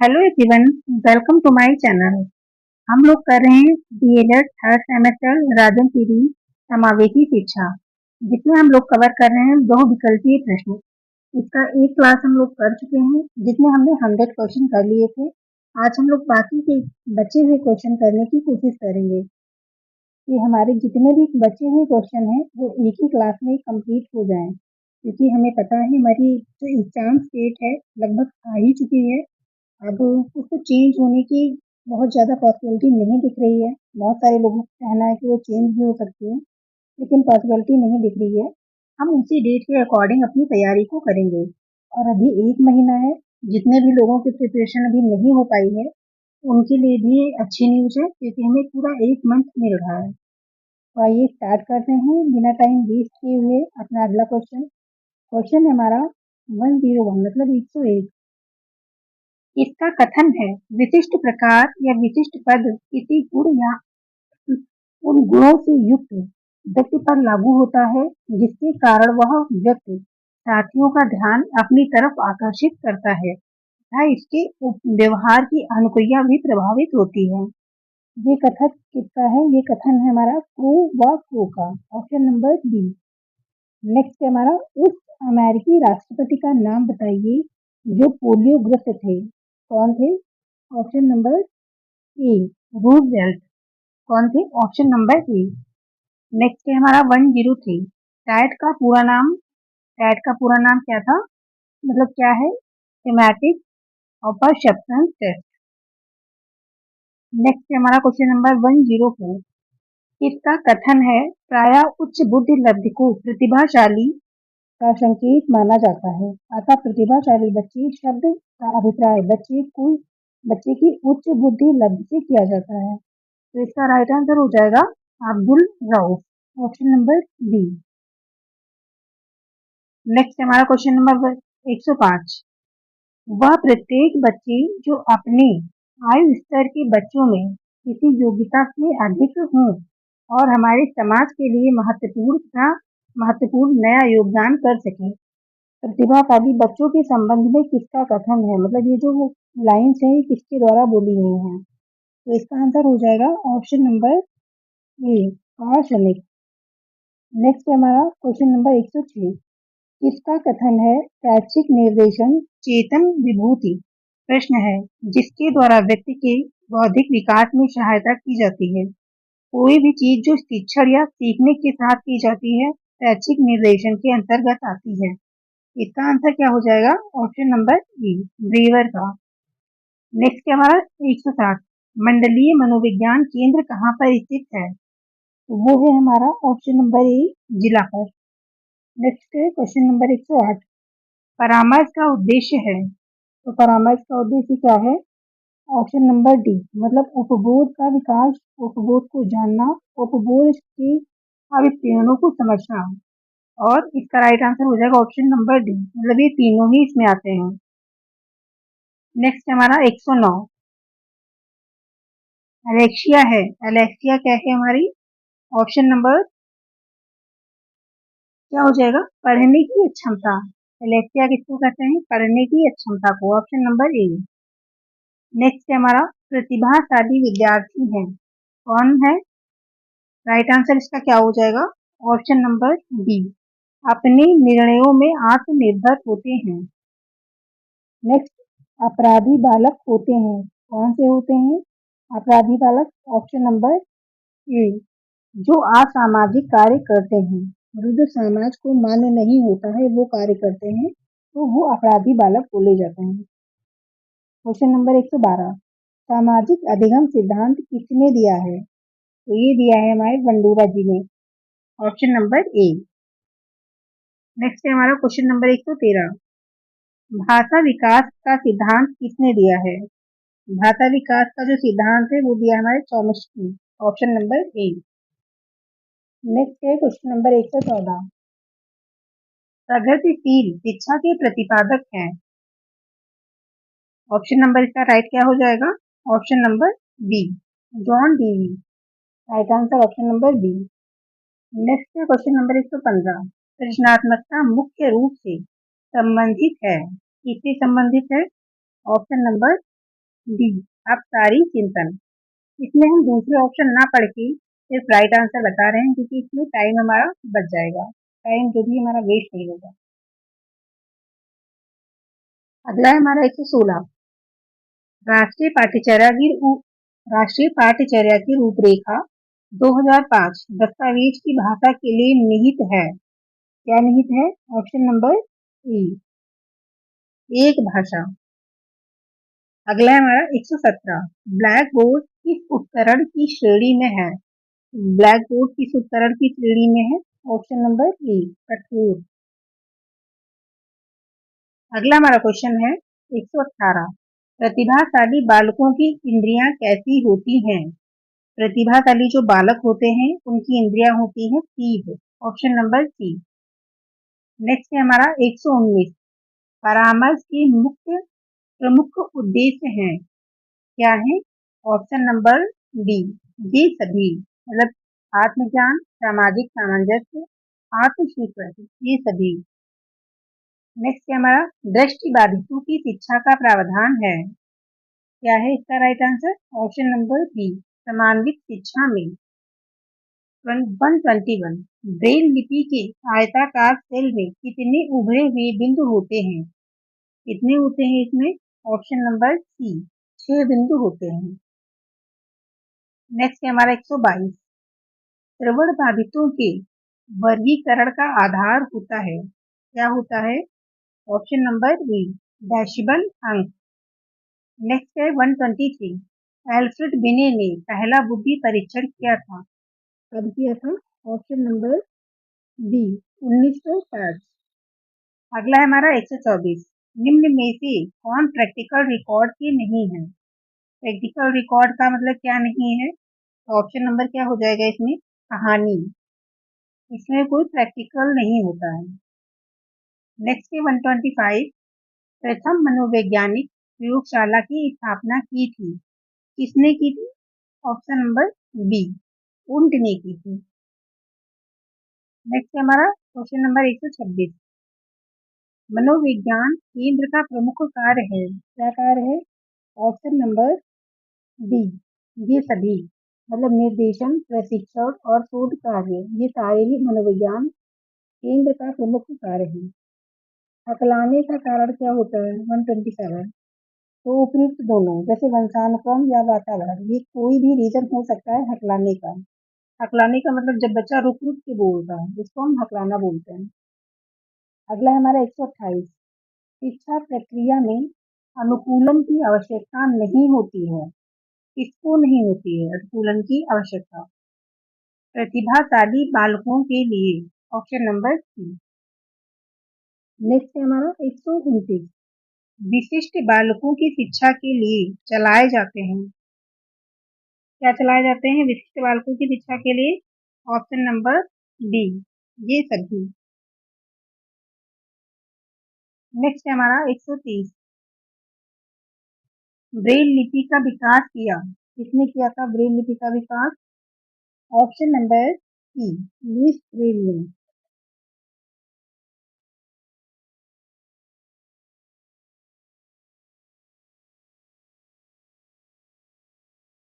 Hello everyone, welcome to my channel. हम लोग कर रहे हैं DElEd third semester Rajan series समावेशी शिक्षा, जिसमें हम लोग कवर कर रहे हैं बहुविकल्पीय प्रश्न। इसका एक क्लास हम लोग कर चुके हैं, जिसमें हमने 100 क्वेश्चन कर लिए थे। आज हम लोग बाकी के बचे हुए क्वेश्चन करने की कोशिश करेंगे कि हमारे जितने भी बचे हुए क्वेश्चन हैं वो एक ही क्लास में कंप्लीट हो जाएं, क्योंकि हमें पता है हमारी जो एग्जाम डेट है लगभग आ ही चुकी है। अब उसको चेंज होने की बहुत ज़्यादा पॉसिबिलिटी नहीं दिख रही है। बहुत सारे लोगों का कहना है कि वो चेंज भी हो सकती है, लेकिन पॉसिबिलिटी नहीं दिख रही है। हम उसी डेट के अकॉर्डिंग अपनी तैयारी को करेंगे। और अभी 1 महीना है। जितने भी लोगों की प्रिपरेशन अभी नहीं हो पाई है, उनके लिए भी अच्छी न्यूज़ है, क्योंकि हमें पूरा 1 मंथ मिल रहा है। तो आइए स्टार्ट करते हैं बिना टाइम वेस्ट किए हुए अपना अगला क्वेश्चन। क्वेश्चन है हमारा 101 मतलब 101। इसका कथन है विशिष्ट प्रकार या विशिष्ट पद किसी गुण या उन गुणों से युक्त व्यक्ति पर लागू होता है जिसके कारण वह व्यक्ति साथियों का ध्यान अपनी तरफ आकर्षित करता है तथा इसके व्यवहार की अनुक्रिया भी प्रभावित होती है। ये कथन किसका है? ये कथन है हमारा क्रू व क्रू का, ऑप्शन नंबर बी। नेक्स्ट है हमारा उस अमेरिकी राष्ट्रपति का नाम बताइए जो पोलियो ग्रस्त थे। कौन थे? ऑप्शन नंबर ए, रूजवेल्ट। कौन थे? ऑप्शन नंबर ए। नेक्स्ट है हमारा 103। टैट का पूरा नाम, टैट का पूरा नाम क्या था, मतलब क्या है? थीमेटिक और परसेप्शन टेस्ट। नेक्स्ट है हमारा क्वेश्चन नंबर 104। इसका कथन है प्रायः उच्च बुद्धि लब्धि को प्रतिभाशाली का संकेत माना जाता है, अतः प्रतिभाशाली बच्चे शब्द का अभिप्राय बच्चे की उच्च बुद्धि लब्धि से किया जाता है। तो इसका राइट आंसर हो जाएगा Abdul Rauf, option number B. Next हमारा क्वेश्चन नंबर 105। वह प्रत्येक बच्चे जो अपने आयु स्तर के बच्चों में किसी योग्यता से अधिक हों और हमारे समाज के लिए महत्वपूर्ण नया योगदान कर सके। प्रतिभाशाली बच्चों के संबंध में किसका कथन है, मतलब ये जो लाइन्स हैं ये किसके द्वारा बोली गई हैं? तो इसका आंसर हो जाएगा ऑप्शन नंबर ए, आर्सेनिक। नेक्स्ट हमारा क्वेश्चन नंबर 106। इसका कथन है शैक्षिक निर्देशन चेतन विभूति प्रश्न है जिसके द्वारा व्यक्ति के बौद्धिक विकास में सहायता की जाती है। कोई भी चीज जो शिक्षण या सीखने के साथ की जाती है शैक्षिक निर्देशन के अंतर्गत आती है। इसका आंसर क्या हो जाएगा? ऑप्शन नंबर ई, ब्रेवर का। नेक्स्ट हमारा 160। मंडलीय मनोविज्ञान केंद्र कहाँ पर स्थित है? तो वो है हमारा ऑप्शन नंबर ए, जिला पर। नेक्स्ट है क्वेश्चन नंबर 108। परामर्श का उद्देश्य है, तो परामर्श का उद्देश्य क्या है? ऑप्शन नंबर डी, मतलब उपबोध का विकास, उपबोध को जानना, उपबोध के अभिप्रायों को समझना। और इसका राइट आंसर हो जाएगा ऑप्शन नंबर डी, मतलब ये तीनों ही इसमें आते हैं। नेक्स्ट हमारा 109। एलेक्सिया है, एलेक्सिया क्या है हमारी? ऑप्शन नंबर क्या हो जाएगा? पढ़ने की क्षमता। एलेक्सिया किसको कहते हैं? पढ़ने की क्षमता को, ऑप्शन नंबर ए। नेक्स्ट हमारा प्रतिभाशाली विद्यार्थी है, कौन है? राइट आंसर इसका क्या हो जाएगा? ऑप्शन नंबर बी, अपने निर्णयों में आत्मनिर्भर होते हैं। नेक्स्ट, अपराधी बालक होते हैं, कौन से होते हैं अपराधी बालक? ऑप्शन नंबर ए, जो असामाजिक कार्य करते हैं, जो समाज को मान्य नहीं होता है वो कार्य करते हैं, तो वो अपराधी बालक बोले जाते हैं। Question number 112। सामाजिक अधिगम सिद्धांत किसने दिया है? तो ये दिया है हमारे बंडूरा जी ने, ऑप्शन नंबर ए। नेक्स्ट है हमारा क्वेश्चन नंबर 113। भाषा विकास का सिद्धांत किसने दिया है? भाषा विकास का जो सिद्धांत है वो दिया है हमारे चॉम्स्की, ऑप्शन नंबर ए। नेक्स्ट है क्वेश्चन नंबर 114। प्रगतिशील शिक्षा के प्रतिपादक हैं, ऑप्शन नंबर इसका राइट क्या हो जाएगा? Option number B, John Dewey. Right answer option number B. Next है क्वेश्चन नंबर 115। सृजनात्मकता मुख्य रूप से संबंधित है, किससे संबंधित है? ऑप्शन नंबर डी अपसारी चिंतन। इसमें हम दूसरे ऑप्शन ना पढ़ के सिर्फ राइट आंसर बता रहे हैं, क्योंकि इसमें टाइम हमारा बच जाएगा, टाइम जो भी हमारा वेस्ट नहीं होगा। अगला है हमारा 116, राष्ट्रीय पाठ्यचर्या की राष्ट्रीय पाठ्यचर्या की रूपरेखा 2005 दस्तावेज की भाषा के लिए निहित है। क्या निहित है? ऑप्शन नंबर ई, एक भाषा। अगला है हमारा 117, ब्लैक बोर्ड किस उपकरण की श्रेणी में है? ब्लैक बोर्ड किस उपकरण की श्रेणी में है? ऑप्शन नंबर ए, कठोर। अगला हमारा क्वेश्चन है 118, प्रतिभाशाली बालकों की इंद्रियां कैसी होती हैं? प्रतिभाशाली जो बालक होते हैं उनकी इंद्रियां होती हैं तीव्र। ऑप्शन नंबर सी। नेक्स्ट है हमारा 119, परामर्श के मुख्य प्रमुख उद्देश्य हैं। क्या है? ऑप्शन नंबर डी, ये सभी, मतलब आत्मज्ञान, सामाजिक सामंजस्य, आत्मस्वीकृति, ये सभी। नेक्स्ट है हमारा दृष्टि बाधितों की शिक्षा का प्रावधान है। क्या है इसका right answer? Option number B, समान्वित शिक्षा में। 121, ब्रेल लिपि के आयताकार सेल में कितने उभरे हुए बिंदु होते हैं? कितने होते हैं इसमें? ऑप्शन नंबर सी, 6 बिंदु होते हैं। नेक्स्ट है हमारा 122, श्रवण बाधितों के वर्गीकरण का आधार होता है। क्या होता है? ऑप्शन नंबर बी, डेसिबल अंक। नेक्स्ट है 123, एल्फ्रेड बिने ने पहला बुद्धि परीक्षण किया था। कब किया था? Option number B, 1960। अगला है हमारा 124, निम्न में से कौन प्रैक्टिकल रिकॉर्ड के नहीं है? प्रैक्टिकल रिकॉर्ड का मतलब क्या नहीं है? तो ऑप्शन नंबर क्या हो जाएगा इसमें? कहानी। इसमें कोई प्रैक्टिकल नहीं होता है। नेक्स्ट है 125, प्रथम मनोवैज्ञानिक प्रयोगशाला की स्थापना की थी। किसने की थी? ऑप्शन नंबर बी, उंट ने की थी। नेक्स्ट है हमारा क्वेश्चन नंबर 126, मनोविज्ञान केंद्र का प्रमुख कार्य है। क्या कार्य है? ऑप्शन नंबर डी, ये सभी, मतलब निर्देशन, प्रशिक्षण और शोध कार्य, ये सारे ही मनोविज्ञान केंद्र का प्रमुख कार्य है। हकलाने का कारण क्या होता है? 127, तो उपयुक्त दोनों, जैसे वंशानुक्रम या वातावरण, ये कोई भी रीजन हो सकता है हकलाने का। हकलाने का मतलब जब बच्चा रुक रुक के बोलता है, जिसको हम हकलाना बोलते हैं। अगला है हमारा 128, शिक्षा प्रक्रिया में अनुकूलन की आवश्यकता नहीं होती है। किसको नहीं होती है अनुकूलन की आवश्यकता? प्रतिभाशाली बालकों के लिए। ऑप्शन नंबर सी। नेक्स्ट है हमारा 129, विशिष्ट बालकों की शिक्षा के लिए चलाए जाते हैं। क्या चलाए जाते हैं विशिष्ट बालकों की शिक्षा के लिए? ऑप्शन नंबर डी, ये सभी। नेक्स्ट है हमारा 130, ब्रेल लिपि का विकास किया। किसने किया था ब्रेल लिपि का विकास? Option number C, Louis Braille ने।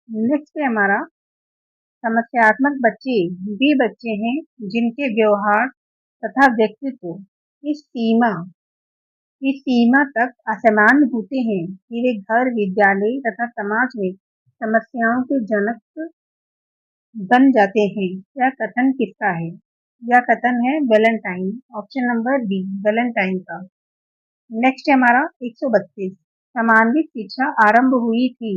नेक्स्ट है हमारा समस्यात्मक बच्चे वे बच्चे हैं जिनके व्यवहार तथा व्यक्तित्व इस सीमा तक असामान्य होते हैं कि वे घर, विद्यालय तथा समाज में समस्याओं के जनक बन जाते हैं। यह कथन किसका है? यह कथन है Valentine. Option number B, Valentine का। नेक्स्ट है हमारा 132, समान्वित शिक्षा आरंभ हुई थी।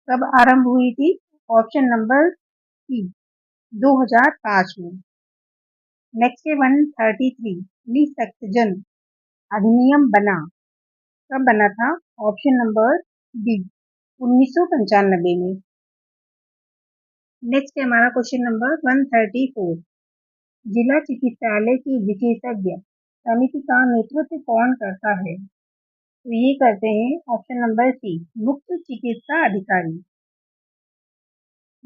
कब आरंभ हुई थी? ऑप्शन नंबर सी, 2005 में। नेक्स्ट है 133, निःसक्तजन अधिनियम बना। कब बना था? ऑप्शन नंबर डी, 1995 में। नेक्स्ट है हमारा क्वेश्चन नंबर 134, जिला चिकित्सालय की विशेषज्ञ समिति का नेतृत्व कौन करता है? तो ये करते हैं ऑप्शन नंबर सी, मुख्य चिकित्सा अधिकारी।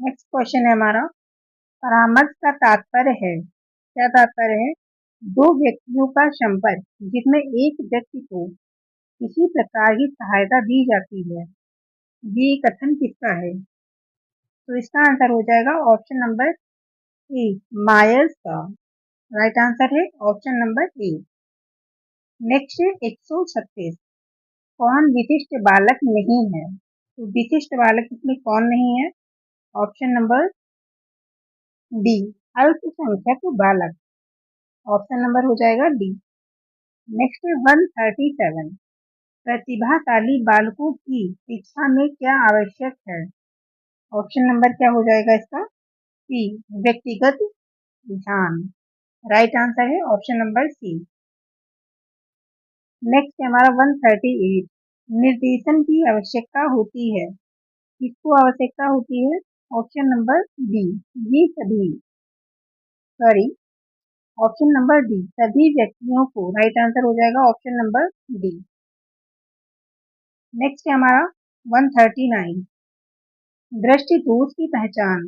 नेक्स्ट क्वेश्चन है हमारा, परामर्श का तात्पर्य है। क्या तात्पर्य है? दो व्यक्तियों का संपर्क जिसमें एक व्यक्ति को किसी प्रकार की सहायता दी जाती है। ये कथन किसका है? तो इसका आंसर हो जाएगा ऑप्शन नंबर ए, मायर्स का। राइट आंसर है ऑप्शन नंबर ए। नेक्स्ट है 136। कौन विशिष्ट बालक नहीं है? तो विशिष्ट बालक इसमें कौन नहीं है? ऑप्शन नंबर डी, अल्पसंख्यक बालक। ऑप्शन नंबर हो जाएगा डी। नेक्स्ट है 137। प्रतिभाशाली बालकों की शिक्षा में क्या आवश्यक है? ऑप्शन नंबर क्या हो जाएगा इसका? सी, व्यक्तिगत ध्यान। राइट आंसर है ऑप्शन नंबर सी। नेक्स्ट है हमारा 138। निर्देशन की आवश्यकता होती है, किसको आवश्यकता होती है? ऑप्शन नंबर डी, ये सभी, सॉरी, ऑप्शन नंबर डी, सभी व्यक्तियों को। राइट आंसर हो जाएगा ऑप्शन नंबर डी। नेक्स्ट है हमारा 139। दृष्टि दोष की पहचान।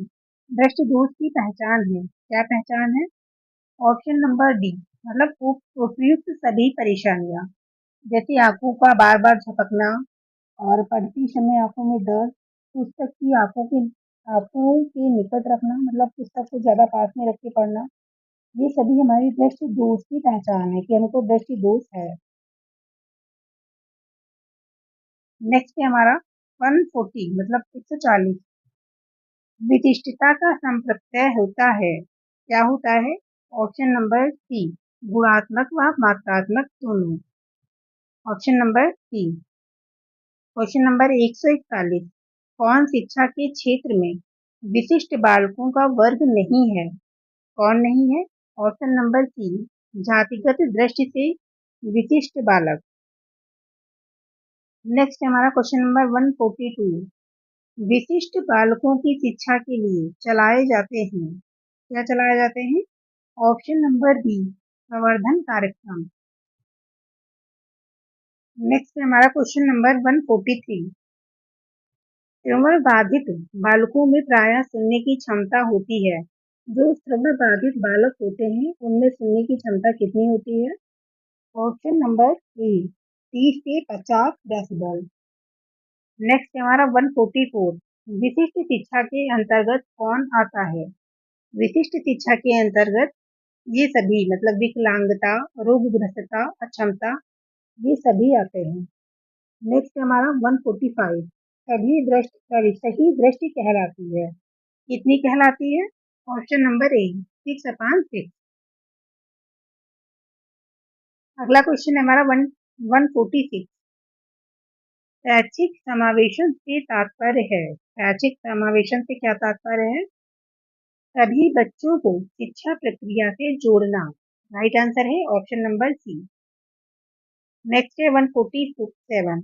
दृष्टि दोष की पहचान है, क्या पहचान है? ऑप्शन नंबर डी, मतलब उपयुक्त सभी परेशानियां, जैसे आंखों का बार बार झपकना और पढ़ती समय आंखों में दर्द, पुस्तक की आंखों के निकट रखना, मतलब पुस्तक को ज्यादा पास में रख के पढ़ना, ये सभी हमारी दृष्टि दोष की पहचान है कि हमको दृष्टि दोष है। नेक्स्ट है हमारा 140, मतलब 140। विशिष्टता का संप्रत्यय होता है, क्या होता है? ऑप्शन नंबर सी, गुणात्मक व मात्रात्मक दोनों। Option number C. Question number 141। कौन शिक्षा के क्षेत्र में विशिष्ट बालकों का वर्ग नहीं है? कौन नहीं है? ऑप्शन नंबर सी, जातिगत दृष्टि से विशिष्ट बालक। नेक्स्ट हमारा क्वेश्चन नंबर 142। विशिष्ट बालकों की शिक्षा के लिए चलाए जाते हैं, क्या चलाए जाते हैं? ऑप्शन नंबर बी, प्रवर्धन कार्यक्रम। नेक्स्ट है हमारा क्वेश्चन नंबर 143। श्रवण बाधित बालकों में प्रायः सुनने की क्षमता होती है। जो श्रवण बाधित बालक होते हैं उनमें सुनने की क्षमता कितनी होती है? ऑप्शन नंबर ए, 30 से 50 डेसिबल। नेक्स्ट है हमारा 144। विशिष्ट शिक्षा के अंतर्गत कौन आता है? विशिष्ट शिक्षा के अंतर्गत ये सभी, मतलब विकलांगता, रोगग्रस्तता, अक्षमता, ये सभी आते हैं। नेक्स्ट हमारा 145। सही दृष्टि कहलाती है, कितनी कहलाती है? ऑप्शन नंबर ए, 6/6। अगला क्वेश्चन है हमारा 146। शैक्षिक समावेशन से तात्पर्य है, शैक्षिक समावेशन से क्या तात्पर्य है? सभी बच्चों को शिक्षा प्रक्रिया से जोड़ना। राइट आंसर है ऑप्शन नंबर सी। नेक्स्ट है 147।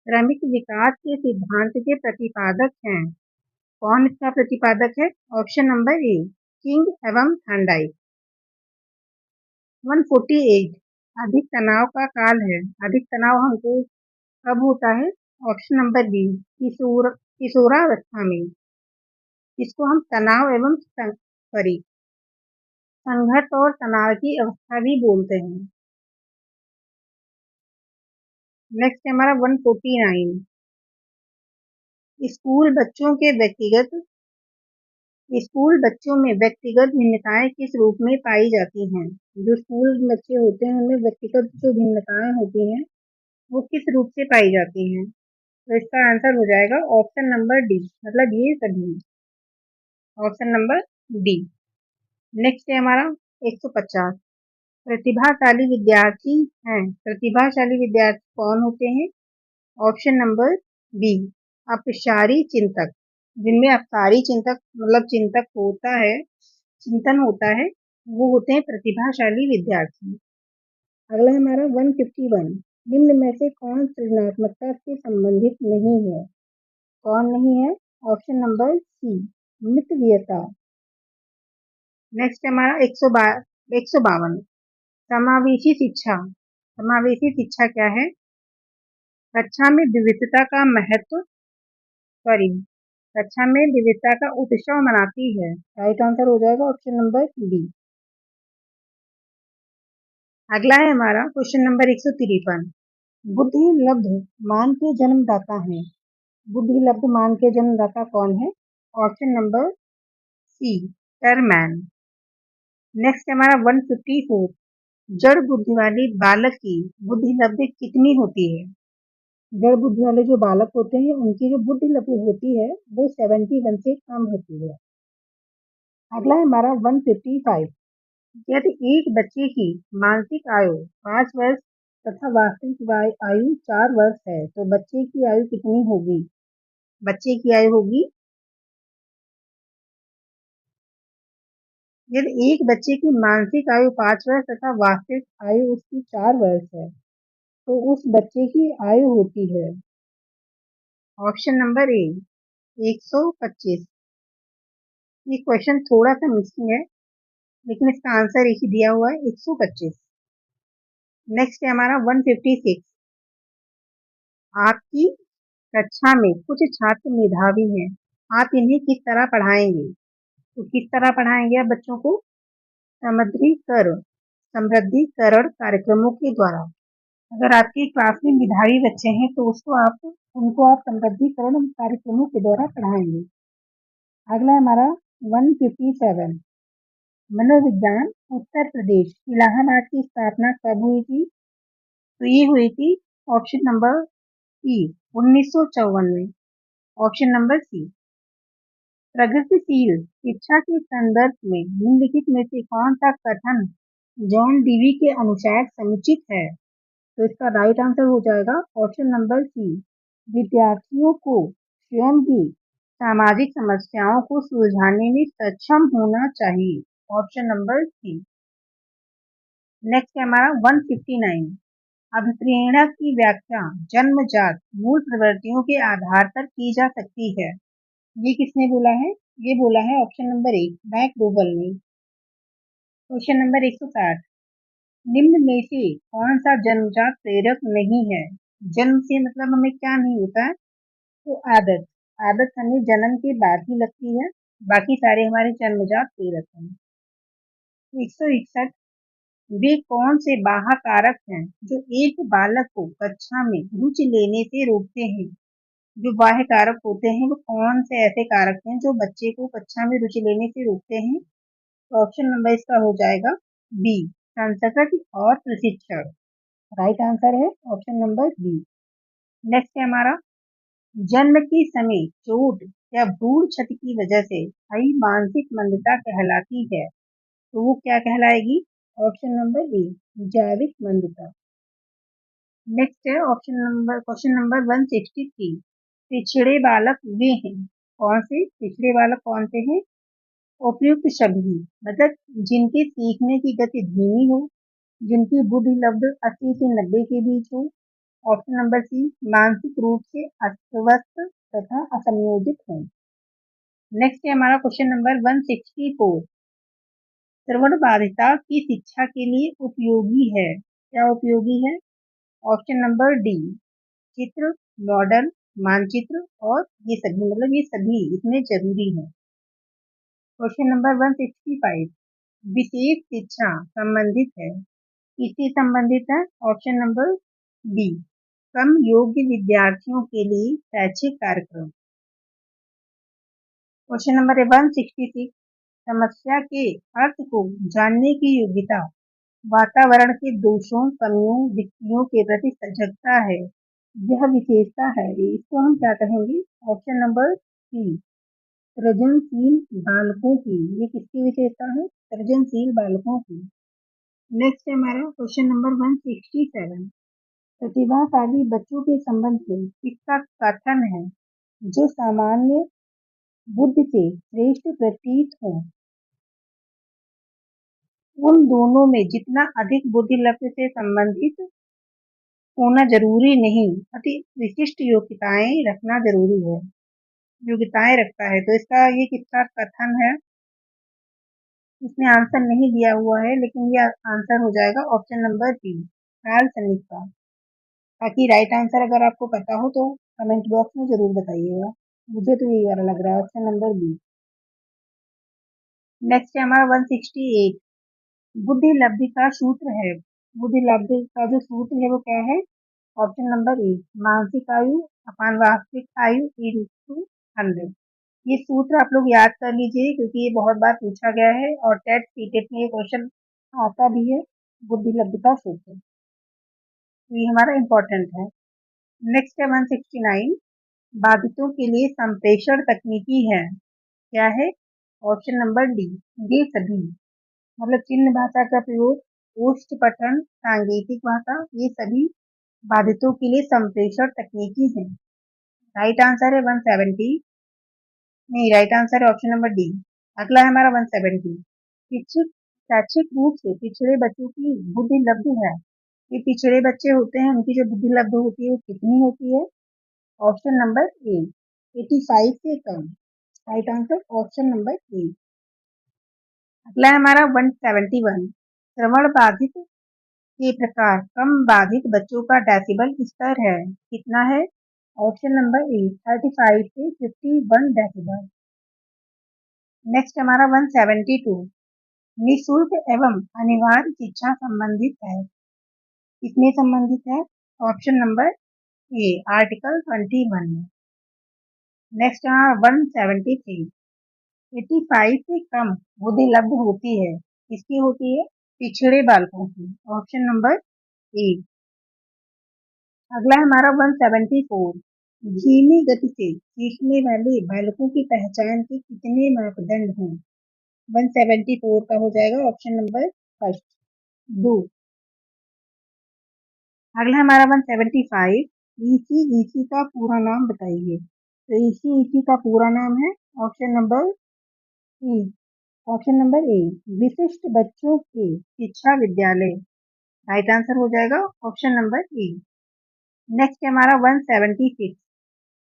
क्रमिक विकास के सिद्धांत के प्रतिपादक हैं, कौन इसका प्रतिपादक है? ऑप्शन नंबर ए, किंग एवं थॉर्नडाइक। 148। अधिक तनाव का काल है, अधिक तनाव हमको कब होता है? ऑप्शन नंबर बी, किशोरावस्था में, इसको हम तनाव एवं सॉरी, संघर्ष और तनाव की अवस्था भी बोलते हैं। नेक्स्ट है हमारा 149। स्कूल बच्चों के व्यक्तिगत स्कूल बच्चों में व्यक्तिगत भिन्नताएं किस रूप में पाई जाती हैं? जो स्कूल बच्चे होते हैं उनमें व्यक्तिगत जो भिन्नताएं होती हैं वो किस रूप से पाई जाती हैं? तो इसका आंसर हो जाएगा ऑप्शन नंबर डी, मतलब ये सभी, ऑप्शन नंबर डी। नेक्स्ट है हमारा 150। प्रतिभाशाली विद्यार्थी हैं, प्रतिभाशाली विद्यार्थी कौन होते हैं? ऑप्शन नंबर बी, अपसारी चिंतक। जिनमें अपसारी चिंतक, मतलब चिंतक होता है, चिंतन होता है, वो होते हैं प्रतिभाशाली विद्यार्थी। अगला हमारा 151। निम्न में से कौन सृजनात्मकता से संबंधित नहीं है? कौन नहीं है? ऑप्शन नंबर सी, मितव्ययता। नेक्स्ट हमारा 152। समावेशी शिक्षा। समावेशी शिक्षा क्या है? कक्षा में विविधता का महत्व, सॉरी, कक्षा में विविधता का उत्सव मनाती है। राइट आंसर हो जाएगा ऑप्शन नंबर बी। अगला है हमारा क्वेश्चन नंबर 153। बुद्धि लब्ध मान के जन्मदाता है, बुद्धिलब्ध मान के जन्मदाता कौन है? Option number C, Terman. Next है हमारा 154। जड़ बुद्धि वाले बालक की बुद्धि लब्धि कितनी होती है? जड़ बुद्धि वाले जो बालक होते हैं उनकी जो बुद्धि लब्धि होती है वो 71 से कम होती है। अगला है हमारा 155। यदि एक बच्चे की मानसिक आयु 5 वर्ष तथा वास्तविक आयु 4 वर्ष है तो बच्चे की आयु कितनी होगी? बच्चे की आयु होगी, यदि एक बच्चे की मानसिक आयु 5 वर्ष तथा वास्तविक आयु उसकी 4 वर्ष है तो उस बच्चे की आयु होती है, ऑप्शन नंबर ए, 125। ये क्वेश्चन थोड़ा सा मिसिंग है लेकिन इसका आंसर एक ही दिया हुआ है, 125। नेक्स्ट है हमारा 156। आपकी कक्षा में कुछ छात्र मेधावी हैं, आप इन्हें किस तरह पढ़ाएंगे? तो किस तरह पढ़ाएंगे आप बच्चों को? समृद्धिकरण कार्यक्रमों के द्वारा। अगर आपकी क्लास में मेधावी बच्चे हैं तो उनको आप समृद्धिकरण कार्यक्रमों के द्वारा पढ़ाएंगे। अगला हमारा 157। मनोविज्ञान उत्तर प्रदेश इलाहाबाद की स्थापना कब हुई थी? तो ये हुई थी ऑप्शन नंबर सी, 1954 में। Option number C. प्रगतिशील शिक्षा के संदर्भ में निम्नलिखित में से कौन सा कथन जॉन डीवी के अनुसार समुचित है? तो इसका राइट आंसर हो जाएगा ऑप्शन नंबर सी, विद्यार्थियों को स्वयं की सामाजिक समस्याओं को सुलझाने में सक्षम होना चाहिए, ऑप्शन नंबर सी। नेक्स्ट है हमारा 159। अभिप्रेरणा की व्याख्या जन्मजात मूल प्रवृत्तियों के आधार पर की जा सकती है। ये किसने बोला है? ये बोला है ऑप्शन नंबर ए, मैकडोगल ने। Question number 160। निम्न में से कौन सा जन्मजात प्रेरक नहीं है? जन्म से मतलब हमें क्या नहीं होता है? तो आदत। आदत हमें जन्म के बाद ही लगती है, बाकी सारे हमारे जन्मजात प्रेरक हैं। 161। वे कौन से बाह्य कारक हैं जो एक बालक को कक्षा में रुचि लेने से रोकते हैं? जो बाह्य कारक होते हैं वो कौन से ऐसे कारक हैं जो बच्चे को कक्षा में रुचि लेने से रोकते हैं? तो ऑप्शन नंबर इसका हो जाएगा बी, संस्कृत और प्रशिक्षण। राइट आंसर है ऑप्शन नंबर बी। नेक्स्ट है हमारा जन्म के समय चोट या भ्रूण क्षति की वजह से आई मानसिक मंदता कहलाती है, तो वो क्या कहलाएगी? ऑप्शन नंबर ए, जैविक मंदता। नेक्स्ट है क्वेश्चन नंबर 163। पिछड़े बालक वे हैं, कौन से पिछड़े बालक कौन से हैं? उपयुक्त सभी, मतलब जिनके सीखने की गति धीमी हो, जिनकी बुद्धि लब्ध 80 से 90 के बीच हो। ऑप्शन नंबर सी, मानसिक रूप से अस्वस्थ तथा असंयोजित हो। नेक्स्ट है हमारा क्वेश्चन नंबर 164। श्रवण बाधिता की शिक्षा के लिए उपयोगी है, क्या उपयोगी है? ऑप्शन नंबर डी, चित्र, मॉडल, मानचित्र और ये सभी, मतलब ये सभी इसमें जरूरी है। Question number 165। विशेष शिक्षा संबंधित है, किससे संबंधित है? ऑप्शन नंबर बी, कम योग्य विद्यार्थियों के लिए शैक्षिक कार्यक्रम। Question number 166। समस्या के अर्थ को जानने की योग्यता वातावरण के दोषों, कमियों, विकृतियों के प्रति सजगता है, यह विशेषता है, इसको हम क्या कहेंगे? ऑप्शन नंबर सी, सृजनशील बालकों की। ये किसकी विशेषता है? सृजनशील बालकों की। नेक्स्ट है हमारा क्वेश्चन नंबर 167। प्रतिभाशाली बच्चों के संबंध में किसका कथन है जो सामान्य बुद्धि से श्रेष्ठ प्रतीत हो? उन दोनों में जितना अधिक बुद्धि लब्ध से संबंधित होना जरूरी नहीं, अति विशिष्ट योग्यताएं रखना जरूरी है, योग्यताएं रखता है। तो इसका ये किसका कथन है? इसमें आंसर नहीं दिया हुआ है लेकिन ये आंसर हो जाएगा ऑप्शन नंबर बी, कार्ल सनिक का। बाकी राइट आंसर अगर आपको पता हो तो कमेंट बॉक्स में जरूर बताइएगा, मुझे तो यही वाला लग रहा है, ऑप्शन नंबर बी। नेक्स्ट है हमारा 168। बुद्धि लब्धि का सूत्र है, बुद्धि लब्धि का जो सूत्र है वो क्या है? ऑप्शन नंबर ए, मानसिक आयु अपान वास्तविक आयु into 100। ये सूत्र आप लोग याद कर लीजिए क्योंकि ये बहुत बार पूछा गया है और टेट सीटेट में ये क्वेश्चन आता भी है, बुद्धिलब्धता सूत्र। तो ये हमारा इम्पोर्टेंट है। नेक्स्ट है 169, बाधितों के लिए संप्रेषण तकनीकी है। क्या है? ऑप्शन नंबर डी, ये सभी, मतलब चिन्ह भाषा का प्रयोग, ओष्ठ पठन, सांगीतिक भाषा, ये सभी बाधितों के लिए संप्रेषण तकनीकी है। राइट आंसर है 170, नहीं, राइट आंसर है ऑप्शन नंबर डी। अगला है हमारा 170, शैक्षिक रूप से पिछड़े बच्चों की बुद्धि लब्ध है। ये पिछड़े बच्चे होते हैं, उनकी जो बुद्धि लब्ध होती है वो कितनी होती है? ऑप्शन नंबर ए, 85 से कम। Right answer option number A. अगला है हमारा 171, श्रवण बाधित के प्रकार, कम बाधित बच्चों का डेसिबल स्तर है, कितना है? ऑप्शन नंबर ए, 35 से 51 डेसिबल। नेक्स्ट हमारा 172, निःशुल्क एवं अनिवार्य शिक्षा संबंधित है, किसमें संबंधित है? ऑप्शन नंबर ए, आर्टिकल 21 में। नेक्स्ट यहाँ 173, 85 से कम बुद्धि लब्ध होती है, किसकी होती है? पिछड़े बालकों की। Option number A. अगला है हमारा 174, धीमी गति से सीखने वाले बालकों की पहचान के कितने मापदंड हैं? 174 का हो जाएगा ऑप्शन नंबर फर्स्ट, 2। अगला हमारा 175, ईसी का पूरा नाम बताइए। तो ईसी का पूरा नाम है ऑप्शन नंबर ई, ऑप्शन नंबर ए, विशिष्ट बच्चों के शिक्षा विद्यालय। राइट आंसर हो जाएगा ऑप्शन नंबर ए। नेक्स्ट हमारा 176,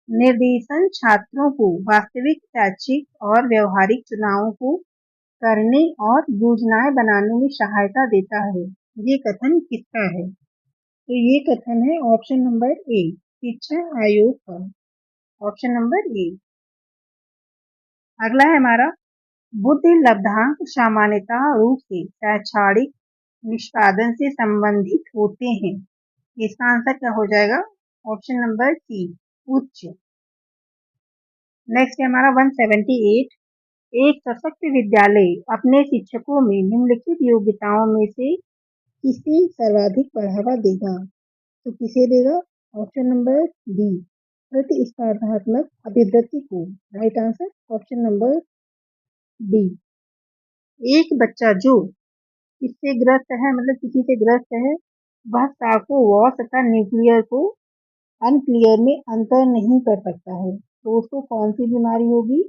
निर्देशन छात्रों को वास्तविक शैक्षिक और व्यवहारिक चुनावों को करने और योजनाएं बनाने में सहायता देता है, ये कथन किसका है? तो ये कथन है ऑप्शन नंबर ए, शिक्षा आयोग का। Option number A. अगला है हमारा, बुद्धि लब्धांक सामान्यतः रूप से शैक्षणिक निष्पादन से संबंधित होते हैं, इसका आंसर क्या हो जाएगा? ऑप्शन नंबर सी, उच्च। नेक्स्ट है हमारा 178, एक सशक्त विद्यालय अपने शिक्षकों में निम्नलिखित योग्यताओं में से किसे सर्वाधिक बढ़ावा देगा? तो किसे देगा? ऑप्शन नंबर डी, प्रतिस्पर्धात्मक अभिवृद्धि को। Right answer option number D. एक बच्चा जो किससे ग्रस्त है, मतलब किसी से ग्रस्त है, वह सार्को वॉश तथा न्यूक्लियर को अनक्लियर में अंतर नहीं कर सकता है, तो उसको कौन सी बीमारी होगी?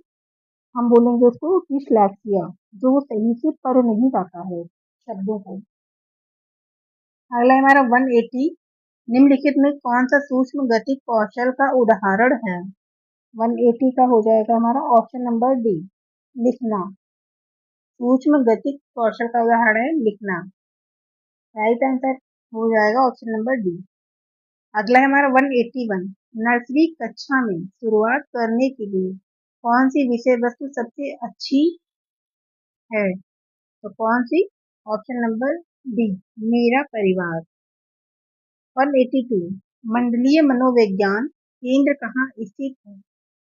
हम बोलेंगे उसको डिस्लेक्सिया, जो सही से पढ़ नहीं पाता है शब्दों को। अगला हमारा 180, निम्नलिखित में कौन सा सूक्ष्म गति कौशल का उदाहरण है? 180 का हो जाएगा हमारा ऑप्शन नंबर डी, लिखना। सूक्ष्म गति कौशल का उदाहरण है लिखना। राइट आंसर हो जाएगा ऑप्शन नंबर डी। अगला है हमारा 181, नर्सरी कक्षा में शुरुआत करने के लिए कौन सी विषय वस्तु सबसे अच्छी है? तो कौन सी? ऑप्शन नंबर डी, मेरा परिवार। 182, मंडलीय मनोविज्ञान केंद्र कहाँ स्थित है?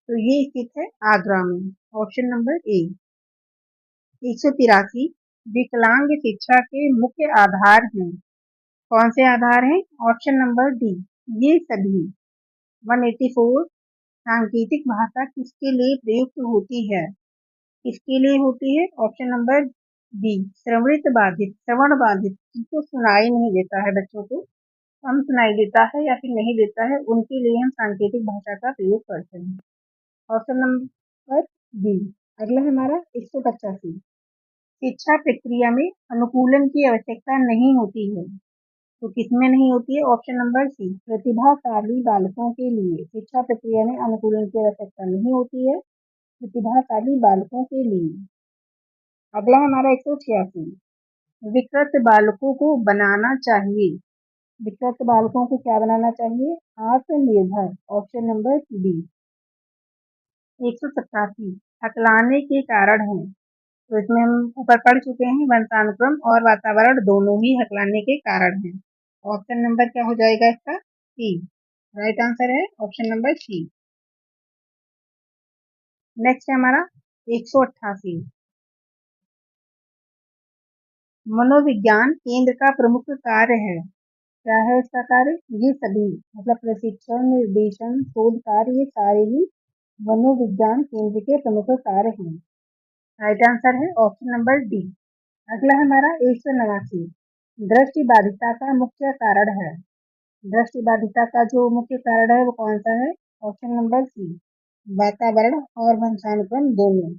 तो ये स्थित है आगरा में। ऑप्शन नंबर ए। 183, विकलांग शिक्षा के मुख्य आधार हैं, कौन से आधार हैं? ऑप्शन नंबर डी, ये सभी। 184, सांकेतिक भाषा किसके लिए प्रयुक्त होती है? किसके लिए होती है? ऑप्शन नंबर बी, श्रवण बाधित, जिनको सुनाई नहीं देता है, बच्चों को कम सुनाई देता है या फिर नहीं देता है, उनके लिए हम सांकेतिक भाषा का प्रयोग करते हैं। Option number B. अगला हमारा 185, शिक्षा प्रक्रिया में अनुकूलन की आवश्यकता नहीं होती है, तो किसमें नहीं होती है? ऑप्शन नंबर सी, प्रतिभाशाली बालकों के लिए शिक्षा प्रक्रिया में अनुकूलन की आवश्यकता नहीं होती है, प्रतिभाशाली बालकों के लिए। अगला हमारा 186, विकृत बालकों को बनाना चाहिए, विकृत बालकों को क्या बनाना चाहिए? आत्मनिर्भर। Option number B. 187, हकलाने के कारण है, तो इसमें हम ऊपर पढ़ चुके हैं, वंशानुक्रम और वातावरण दोनों ही हकलाने के कारण हैं। ऑप्शन नंबर क्या हो जाएगा इसका? सी। राइट आंसर है ऑप्शन नंबर सी। नेक्स्ट है हमारा 188। मनोविज्ञान केंद्र का प्रमुख कार्य है। क्या है इसका कार्य? ये सभी मतलब प्रशिक्षण, निर्देशन, शोध कार्य, ये सारे ही मनोविज्ञान केंद्र के प्रमुख कार्य हैं। राइट आंसर है ऑप्शन नंबर डी। अगला है हमारा 189। दृष्टि बाधिता का मुख्य कारण है। दृष्टि बाधिता का जो मुख्य कारण है वो कौन सा है? ऑप्शन नंबर सी, वातावरण और वंशानुक्रम दोनों।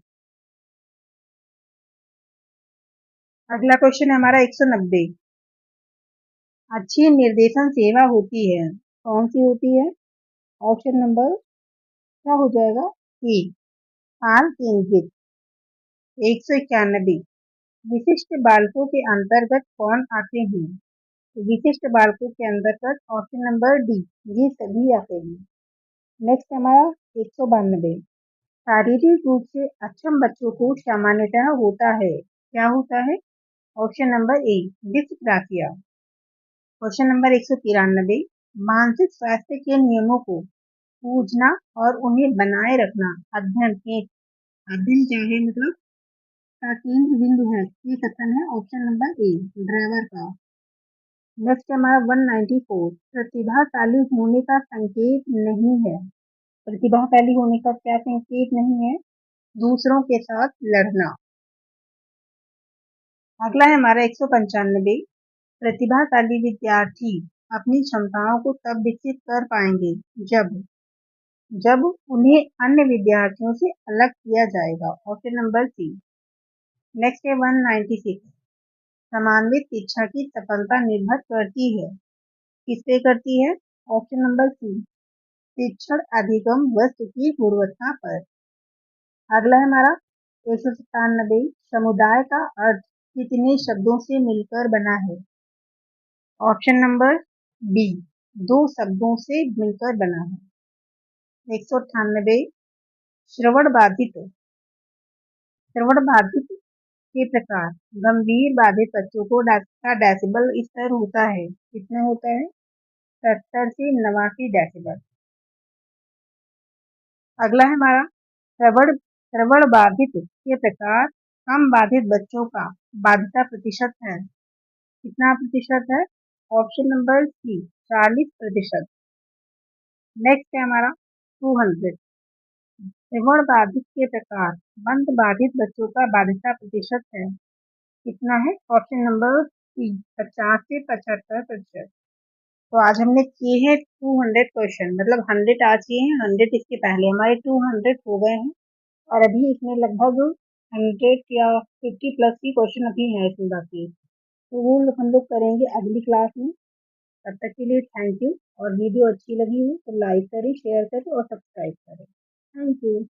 अगला क्वेश्चन है हमारा 190। अच्छी निर्देशन सेवा होती है, कौन सी होती है? ऑप्शन नंबर क्या हो जाएगा? सी, काल केंद्रित। 191। विशिष्ट बालकों के अंतर्गत कौन आते हैं? तो विशिष्ट बालकों के अंतर्गत ऑप्शन नंबर डी, ये सभी आते हैं। नेक्स्ट हमारा 192। शारीरिक रूप से अक्षम बच्चों को सामान्यतः होता है, क्या होता है? ऑप्शन नंबर ए, डिस्ग्राफिया। Question number 193। मानसिक स्वास्थ्य के नियमों को पूछना और उन्हें बनाए रखना अध्ययन के, अध्ययन क्या है मतलब का केंद्र बिंदु है, ये कथन है ऑप्शन नंबर ए, ड्राइवर का। नेक्स्ट हमारा 194। प्रतिभाशाली होने का संकेत नहीं है। प्रतिभाशाली होने का क्या संकेत नहीं है? दूसरों के साथ लड़ना। अगला है हमारा 195। प्रतिभाशाली विद्यार्थी अपनी क्षमताओं को तब विकसित कर पाएंगे जब जब उन्हें अन्य विद्यार्थियों से अलग किया जाएगा। ऑप्शन नंबर सी। नेक्स्ट है 196। समन्वित शिक्षा की सफलता निर्भर करती है, किस पे करती है? ऑप्शन नंबर सी, शिक्षण अधिगम वस्तु की गुणवत्ता पर। अगला है हमारा 197। समुदाय का अर्थ कितने शब्दों से मिलकर बना है? ऑप्शन नंबर बी, दो शब्दों से मिलकर बना है। 198। श्रवण बाधित श्रवण बाधित के प्रकार। गंभीर बाधित बच्चों को का डेसिबल स्तर होता है, कितना होता है? 70 से 89 डेसिबल। अगला है हमारा श्रवण श्रवण बाधित के प्रकार। कम बाधित बच्चों का बाधिता प्रतिशत है, कितना प्रतिशत है? ऑप्शन नंबर सी, 40%। नेक्स्ट है हमारा 200। श्रवण बाधित के प्रकार मंद बाधित बच्चों का बाधिता प्रतिशत है, कितना है? ऑप्शन नंबर सी, 50 से 75%। तो आज हमने किए हैं 200 क्वेश्चन, मतलब 100 आज किए हैं, 100 इसके पहले हमारे 200 हो गए हैं। और अभी इसमें लगभग 100 या 50 प्लस की क्वेश्चन अभी है इसमें बाकी। तो वो हम लोग करेंगे अगली क्लास में। तब तक के लिए थैंक यू। और वीडियो अच्छी लगी हो तो लाइक करें, शेयर करें और सब्सक्राइब करें। Thank you.